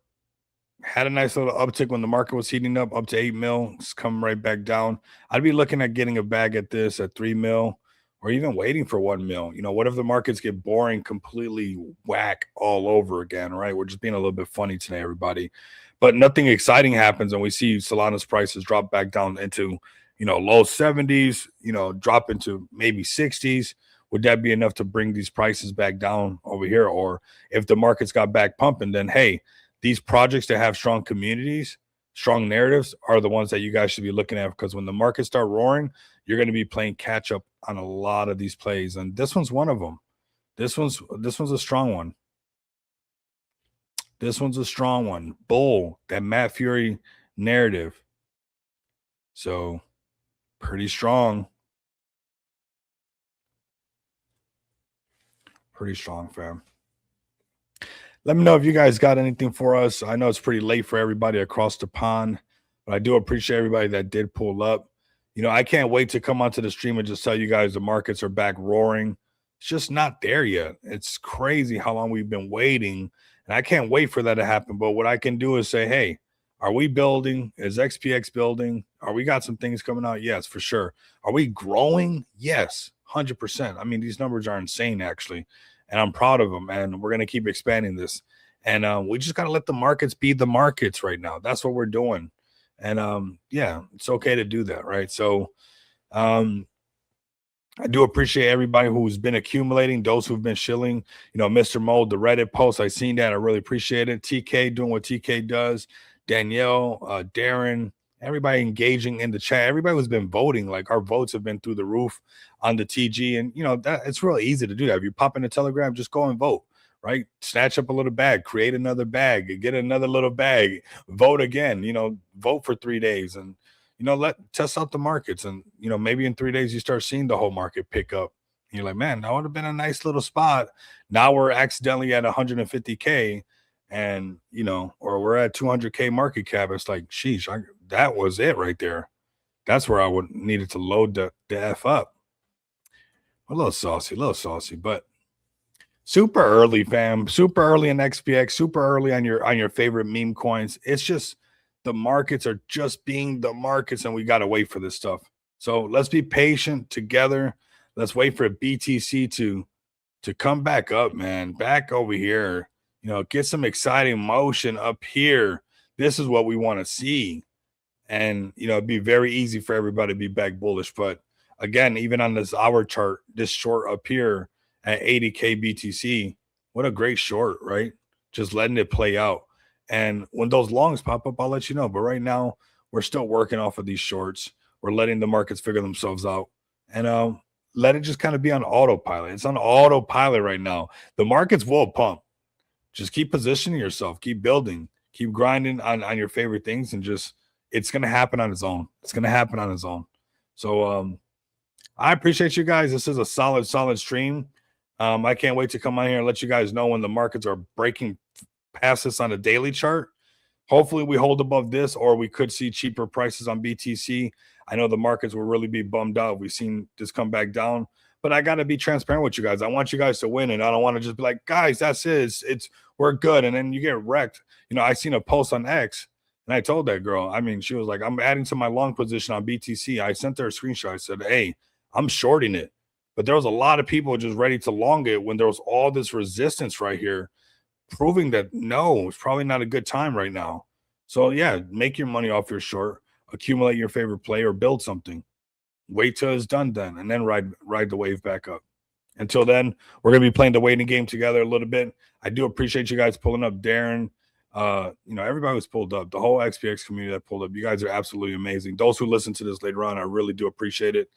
Had a nice little uptick when the market was heating up to 8 mil. It's coming right back down. I'd be looking at getting a bag at this at 3 mil or even waiting for 1 mil. You know, what if the markets get boring, completely whack all over again, right? We're just being a little bit funny today, everybody. But nothing exciting happens, and we see Solana's prices drop back down into, you know, low 70s, you know, drop into maybe 60s. Would that be enough to bring these prices back down over here? Or if the markets got back pumping, then hey, these projects that have strong communities, strong narratives are the ones that you guys should be looking at, because when the markets start roaring, you're going to be playing catch up on a lot of these plays, and this one's one of them. This one's a strong one. This one's a strong one. Bull, that Matt Fury narrative. So pretty strong. Pretty strong, fam. Let me know if you guys got anything for us. I know it's pretty late for everybody across the pond, but I do appreciate everybody that did pull up. You know, I can't wait to come onto the stream and just tell you guys the markets are back roaring. It's just not there yet. It's crazy how long we've been waiting, and I can't wait for that to happen. But what I can do is say, hey, are we building? Is XPX building? Are we got some things coming out? Yes, for sure. Are we growing? Yes, 100%. I mean, these numbers are insane, actually, and I'm proud of them, and we're going to keep expanding this. And we just got to let the markets be the markets right now. That's what we're doing. And yeah, it's okay to do that, right? So I do appreciate everybody who's been accumulating, those who've been shilling, you know, Mr. Mold, the Reddit post. I seen that. I really appreciate it. TK doing what TK does, Danielle, Darren, everybody engaging in the chat, everybody who's been voting. Like, our votes have been through the roof on the TG. And, you know, that it's really easy to do that. If you pop in the Telegram, just go and vote, right? Snatch up a little bag, create another bag, get another little bag, vote again, you know, vote for 3 days, and, you know, test out the markets. And, you know, maybe in 3 days you start seeing the whole market pick up. And you're like, man, that would have been a nice little spot. Now we're accidentally at 150K, and, you know, or we're at 200K market cap. It's like, sheesh, that was it right there. That's where I would needed to load the F up. A little saucy, but super early, fam. Super early in XPX, super early on your favorite meme coins. It's just the markets are just being the markets, and we got to wait for this stuff. So let's be patient together. Let's wait for BTC to come back up, man. Back over here. You know, get some exciting motion up here. This is what we want to see. And, you know, it'd be very easy for everybody to be back bullish. But again, even on this hour chart, this short up here at 80K BTC, what a great short, right? Just letting it play out. And when those longs pop up, I'll let you know. But right now, we're still working off of these shorts. We're letting the markets figure themselves out. And let it just kind of be on autopilot. It's on autopilot right now. The markets will pump. Just keep positioning yourself, keep building, keep grinding on your favorite things, and just, it's going to happen on its own. It's going to happen on its own. So I appreciate you guys. This is a solid stream. I can't wait to come on here and let you guys know when the markets are breaking past this on a daily chart. Hopefully we hold above this, or we could see cheaper prices on BTC. I know the markets will really be bummed out. We've seen this come back down, but I got to be transparent with you guys. I want you guys to win, and I don't want to just be like, guys, that's it. It's we're good, and then you get wrecked. You know, I seen a post on X, and I told that girl, I mean, she was like, I'm adding to my long position on BTC. I sent her a screenshot. I said, hey, I'm shorting it. But there was a lot of people just ready to long it when there was all this resistance right here, proving that no, it's probably not a good time right now. So yeah, make your money off your short, accumulate your favorite play, or build something. Wait till it's done then, and then ride the wave back up. Until then, we're going to be playing the waiting game together a little bit. I do appreciate you guys pulling up. Darren, you know, everybody was pulled up. The whole XPX community that pulled up. You guys are absolutely amazing. Those who listen to this later on, I really do appreciate it.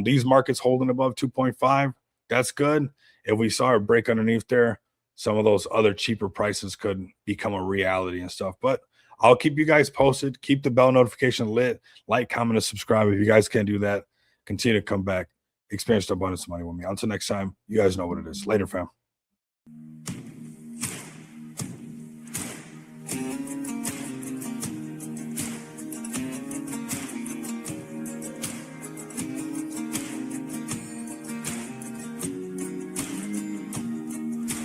These markets holding above 2.5, that's good. If we saw a break underneath there, some of those other cheaper prices could become a reality and stuff. But I'll keep you guys posted. Keep the bell notification lit. Like, comment, and subscribe. If you guys can't do that, continue to come back. Experience the abundance of money with me. Until next time, you guys know what it is. Later, fam.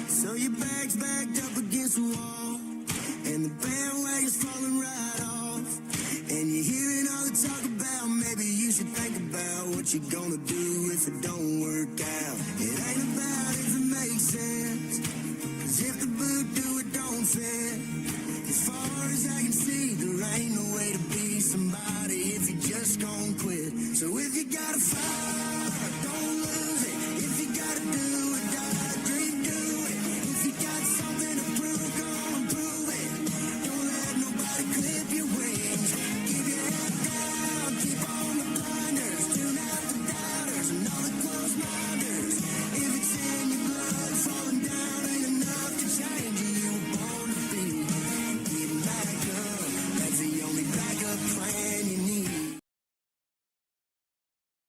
So your bag's backed up against the wall, and the bandwagon's falling right off, and you're hearing all the talk about maybe you should think about what what you gonna do if it don't work out.